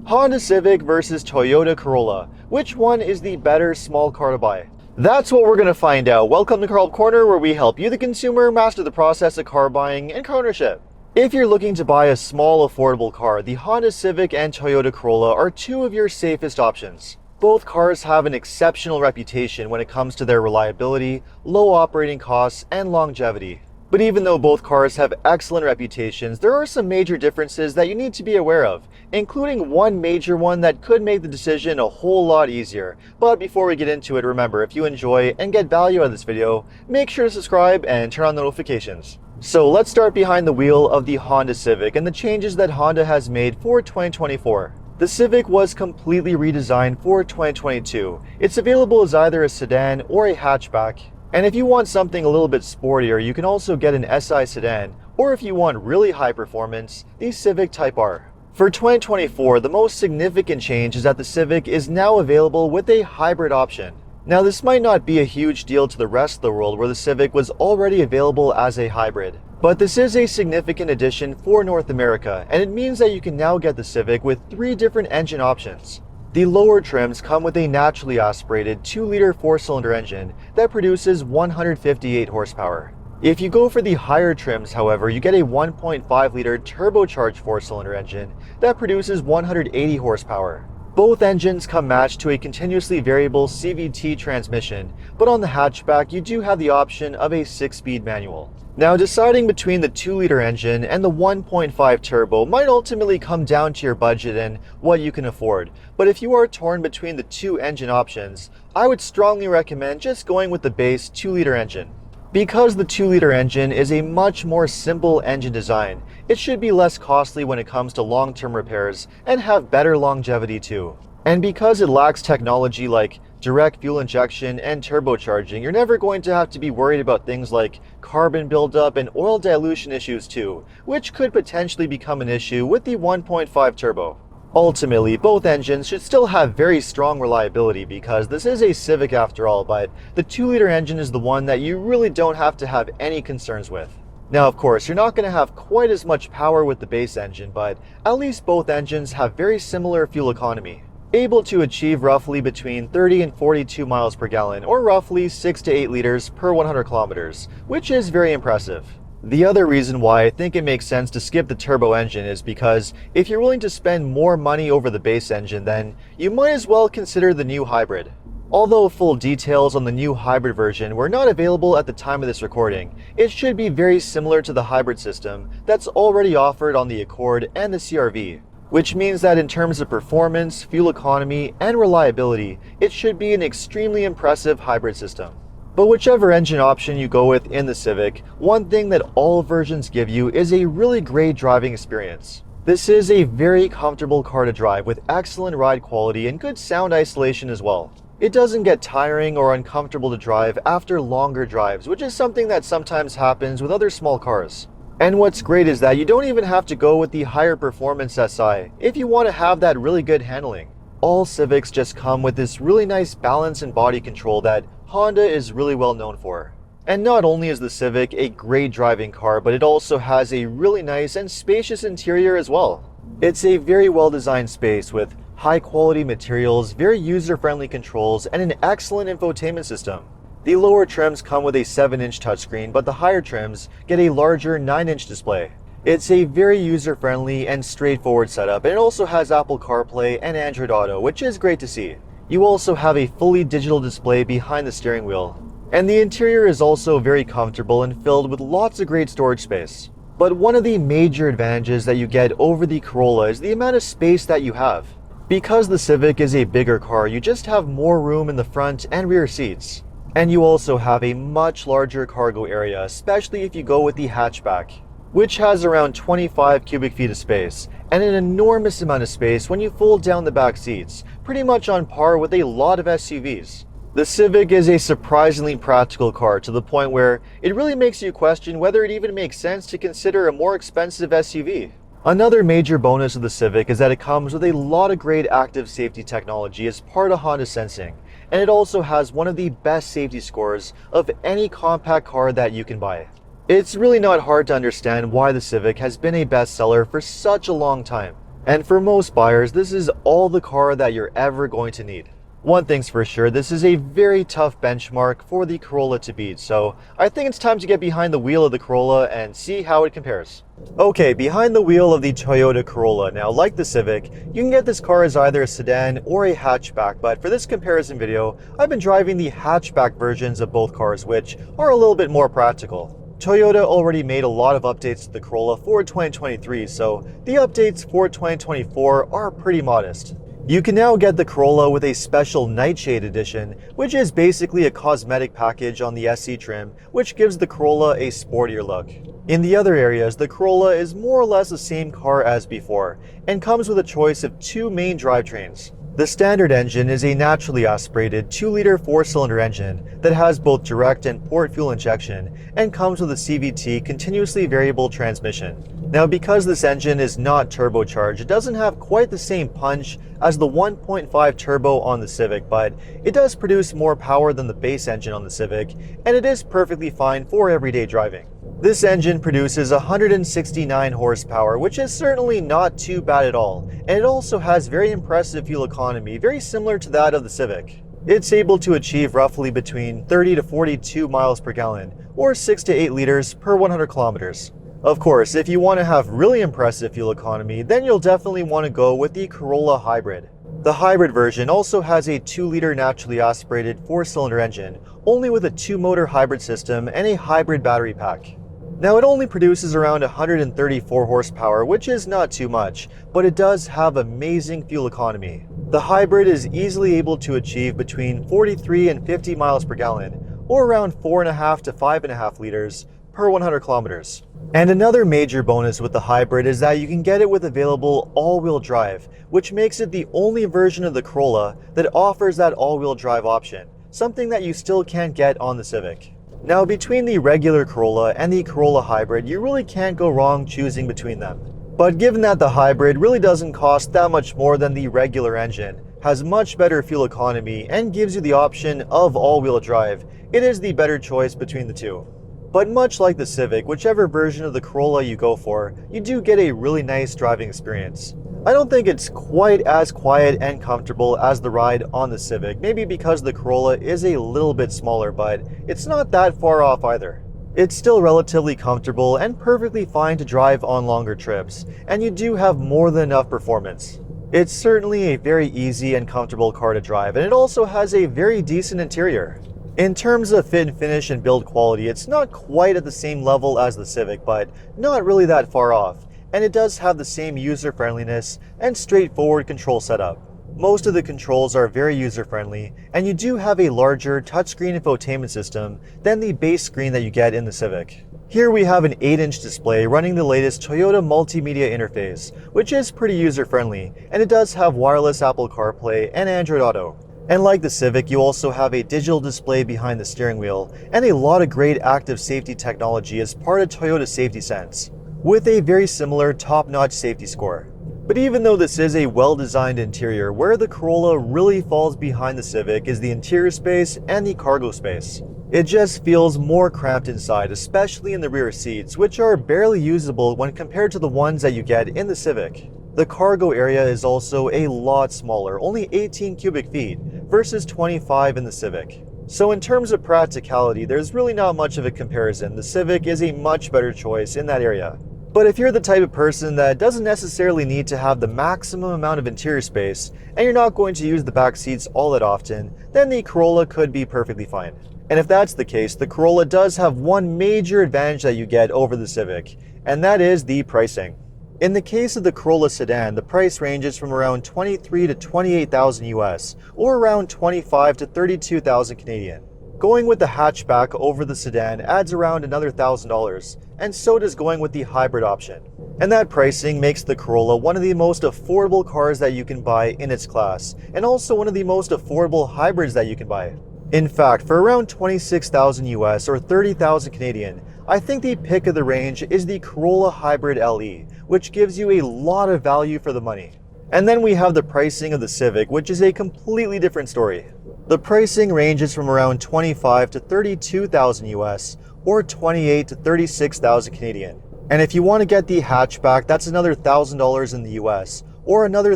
Honda Civic versus Toyota Corolla. Which one is the better small car to buy? That's what we're going to find out. Welcome to Car Help Corner, where we help you, the consumer, master the process of car buying and car ownership. If you're looking to buy a small, affordable car, the Honda Civic and Toyota Corolla are two of your safest options. Both cars have an exceptional reputation when it comes to their reliability, low operating costs, and longevity. But even though both cars have excellent reputations, there are some major differences that you need to be aware of, including one major one that could make the decision a whole lot easier. But before we get into it, remember, if you enjoy and get value out of this video, make sure to subscribe and turn on notifications. So let's start behind the wheel of the Honda Civic and the changes that Honda has made for 2024. The Civic was completely redesigned for 2022. It's available as either a sedan or a hatchback. And if you want something a little bit sportier, you can also get an SI sedan, or if you want really high performance, the Civic Type R. For 2024, the most significant change is that the Civic is now available with a hybrid option. Now, this might not be a huge deal to the rest of the world where the Civic was already available as a hybrid, but this is a significant addition for North America, and it means that you can now get the Civic with 3 different engine options. The lower trims come with a naturally aspirated 2-liter 4-cylinder engine that produces 158 horsepower. If you go for the higher trims, however, you get a 1.5-liter turbocharged 4-cylinder engine that produces 180 horsepower. Both engines come matched to a continuously variable CVT transmission, but on the hatchback you do have the option of a 6-speed manual. Now, deciding between the 2-liter engine and the 1.5 turbo might ultimately come down to your budget and what you can afford, but if you are torn between the 2 engine options, I would strongly recommend just going with the base 2-liter engine. Because the 2-liter engine is a much more simple engine design, it should be less costly when it comes to long-term repairs and have better longevity too. And because it lacks technology like direct fuel injection and turbocharging, you're never going to have to be worried about things like carbon buildup and oil dilution issues too, which could potentially become an issue with the 1.5 turbo. Ultimately, both engines should still have very strong reliability because this is a Civic after all, but the 2-liter engine is the one that you really don't have to have any concerns with. Now, of course, you're not going to have quite as much power with the base engine, but at least both engines have very similar fuel economy, able to achieve roughly between 30 and 42 miles per gallon, or roughly 6 to 8 liters per 100 kilometers, which is very impressive. The other reason why I think it makes sense to skip the turbo engine is because if you're willing to spend more money over the base engine, then you might as well consider the new hybrid. Although full details on the new hybrid version were not available at the time of this recording, it should be very similar to the hybrid system that's already offered on the Accord and the CR-V, which means that in terms of performance, fuel economy, and reliability, it should be an extremely impressive hybrid system. But whichever engine option you go with in the Civic, one thing that all versions give you is a really great driving experience. This is a very comfortable car to drive with excellent ride quality and good sound isolation as well. It doesn't get tiring or uncomfortable to drive after longer drives, which is something that sometimes happens with other small cars. And what's great is that you don't even have to go with the higher performance SI if you want to have that really good handling. All Civics just come with this really nice balance and body control that Honda is really well known for. And not only is the Civic a great driving car, but it also has a really nice and spacious interior as well. It's a very well designed space with high quality materials, very user-friendly controls, and an excellent infotainment system. The lower trims come with a 7-inch touchscreen, but the higher trims get a larger 9-inch display. It's a very user-friendly and straightforward setup, and it also has Apple CarPlay and Android Auto, which is great to see. You also have a fully digital display behind the steering wheel. And the interior is also very comfortable and filled with lots of great storage space. But one of the major advantages that you get over the Corolla is the amount of space that you have. Because the Civic is a bigger car, you just have more room in the front and rear seats. And you also have a much larger cargo area, especially if you go with the hatchback, which has around 25 cubic feet of space, and an enormous amount of space when you fold down the back seats, pretty much on par with a lot of SUVs. The Civic is a surprisingly practical car to the point where it really makes you question whether it even makes sense to consider a more expensive SUV. Another major bonus of the Civic is that it comes with a lot of great active safety technology as part of Honda Sensing, and it also has one of the best safety scores of any compact car that you can buy. It's really not hard to understand why the Civic has been a bestseller for such a long time. And for most buyers, this is all the car that you're ever going to need. One thing's for sure, this is a very tough benchmark for the Corolla to beat, so I think it's time to get behind the wheel of the Corolla and see how it compares. Okay, behind the wheel of the Toyota Corolla. Now, like the Civic, you can get this car as either a sedan or a hatchback, but for this comparison video, I've been driving the hatchback versions of both cars, which are a little bit more practical. Toyota already made a lot of updates to the Corolla for 2023, so the updates for 2024 are pretty modest. You can now get the Corolla with a special Nightshade edition, which is basically a cosmetic package on the SE trim, which gives the Corolla a sportier look. In the other areas, the Corolla is more or less the same car as before, and comes with a choice of two main drivetrains. The standard engine is a naturally aspirated 2-liter 4-cylinder engine that has both direct and port fuel injection and comes with a CVT continuously variable transmission. Now, because this engine is not turbocharged, it doesn't have quite the same punch as the 1.5 turbo on the Civic, but it does produce more power than the base engine on the Civic, and it is perfectly fine for everyday driving. This engine produces 169 horsepower, which is certainly not too bad at all, and it also has very impressive fuel economy, very similar to that of the Civic. It's able to achieve roughly between 30 to 42 miles per gallon, or 6 to 8 liters per 100 kilometers. Of course, if you want to have really impressive fuel economy, then you'll definitely want to go with the Corolla Hybrid. The hybrid version also has a 2-liter naturally aspirated 4-cylinder engine, only with a 2-motor hybrid system and a hybrid battery pack. Now, it only produces around 134 horsepower, which is not too much, but it does have amazing fuel economy. The hybrid is easily able to achieve between 43 and 50 miles per gallon, or around 4.5 to 5.5 liters per 100 kilometers. And another major bonus with the hybrid is that you can get it with available all-wheel drive, which makes it the only version of the Corolla that offers that all-wheel drive option, something that you still can't get on the Civic. Now, between the regular Corolla and the Corolla Hybrid, you really can't go wrong choosing between them. But given that the hybrid really doesn't cost that much more than the regular engine, has much better fuel economy, and gives you the option of all-wheel drive, it is the better choice between the two. But much like the Civic, whichever version of the Corolla you go for, you do get a really nice driving experience. I don't think it's quite as quiet and comfortable as the ride on the Civic, maybe because the Corolla is a little bit smaller, but it's not that far off either. It's still relatively comfortable and perfectly fine to drive on longer trips, and you do have more than enough performance. It's certainly a very easy and comfortable car to drive, and it also has a very decent interior. In terms of fit and finish and build quality, it's not quite at the same level as the Civic, but not really that far off, and it does have the same user-friendliness and straightforward control setup. Most of the controls are very user-friendly, and you do have a larger touchscreen infotainment system than the base screen that you get in the Civic. Here we have an 8-inch display running the latest Toyota multimedia interface, which is pretty user-friendly, and it does have wireless Apple CarPlay and Android Auto. And like the Civic, you also have a digital display behind the steering wheel and a lot of great active safety technology as part of Toyota Safety Sense, with a very similar top-notch safety score. But even though this is a well-designed interior, where the Corolla really falls behind the Civic is the interior space and the cargo space. It just feels more cramped inside, especially in the rear seats, which are barely usable when compared to the ones that you get in the Civic. The cargo area is also a lot smaller, only 18 cubic feet versus 25 in the Civic. So in terms of practicality, there's really not much of a comparison. The Civic is a much better choice in that area. But if you're the type of person that doesn't necessarily need to have the maximum amount of interior space, and you're not going to use the back seats all that often, then the Corolla could be perfectly fine. And if that's the case, the Corolla does have one major advantage that you get over the Civic, and that is the pricing. In the case of the Corolla sedan, the price ranges from around 23 to 28,000 US, or around 25 to 32,000 Canadian. Going with the hatchback over the sedan adds around another $1,000, and so does going with the hybrid option. And that pricing makes the Corolla one of the most affordable cars that you can buy in its class, and also one of the most affordable hybrids that you can buy. In fact, for around 26,000 US or 30,000 Canadian, I think the pick of the range is the Corolla Hybrid LE, which gives you a lot of value for the money. And then we have the pricing of the Civic, which is a completely different story. The pricing ranges from around 25 to 32,000 US or 28 to 36,000 Canadian. And if you want to get the hatchback, that's another $1,000 in the US, or another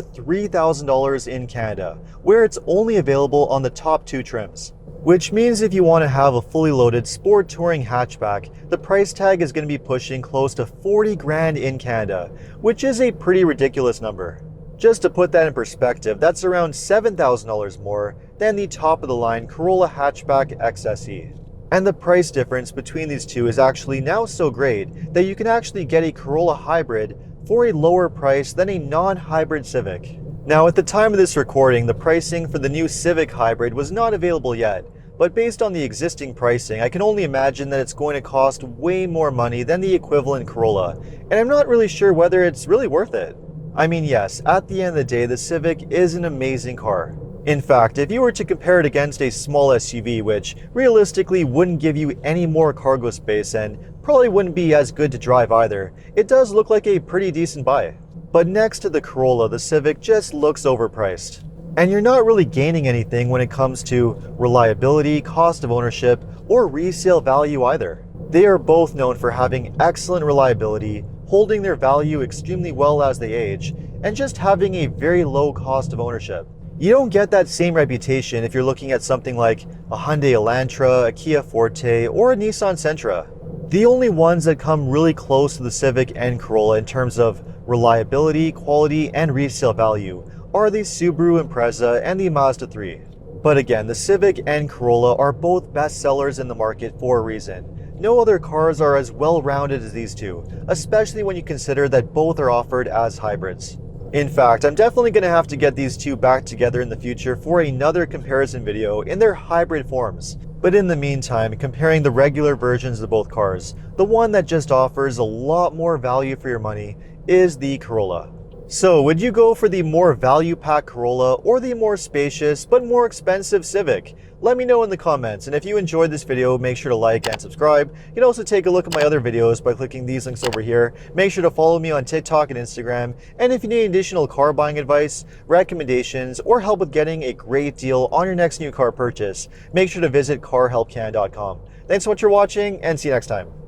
$3,000 in Canada, where it's only available on the top two trims. Which means if you want to have a fully loaded sport touring hatchback, the price tag is going to be pushing close to 40 grand in Canada, which is a pretty ridiculous number. Just to put that in perspective, that's around $7,000 more than the top of the line Corolla Hatchback XSE. And the price difference between these two is actually now so great that you can actually get a Corolla Hybrid for a lower price than a non-hybrid Civic. Now, at the time of this recording, the pricing for the new Civic Hybrid was not available yet, but based on the existing pricing, I can only imagine that it's going to cost way more money than the equivalent Corolla, and I'm not really sure whether it's really worth it. I mean, yes, at the end of the day, the Civic is an amazing car. In fact, if you were to compare it against a small SUV, which realistically wouldn't give you any more cargo space and probably wouldn't be as good to drive either, it does look like a pretty decent buy. But next to the Corolla, the Civic just looks overpriced. And you're not really gaining anything when it comes to reliability, cost of ownership, or resale value either. They are both known for having excellent reliability, holding their value extremely well as they age, and just having a very low cost of ownership. You don't get that same reputation if you're looking at something like a Hyundai Elantra, a Kia Forte, or a Nissan Sentra. The only ones that come really close to the Civic and Corolla in terms of reliability, quality, and resale value are the Subaru Impreza and the Mazda 3. But again, the Civic and Corolla are both best sellers in the market for a reason. No other cars are as well-rounded as these two, especially when you consider that both are offered as hybrids. In fact, I'm definitely going to have to get these two back together in the future for another comparison video in their hybrid forms. But in the meantime, comparing the regular versions of both cars, the one that just offers a lot more value for your money is the Corolla. So would you go for the more value-packed Corolla or the more spacious but more expensive Civic? Let me know in the comments, and if you enjoyed this video, make sure to like and subscribe. You can also take a look at my other videos by clicking these links over here. Make sure to follow me on TikTok and Instagram, and if you need additional car buying advice, recommendations, or help with getting a great deal on your next new car purchase, make sure to visit carhelpcan.com. Thanks so much for watching, and see you next time.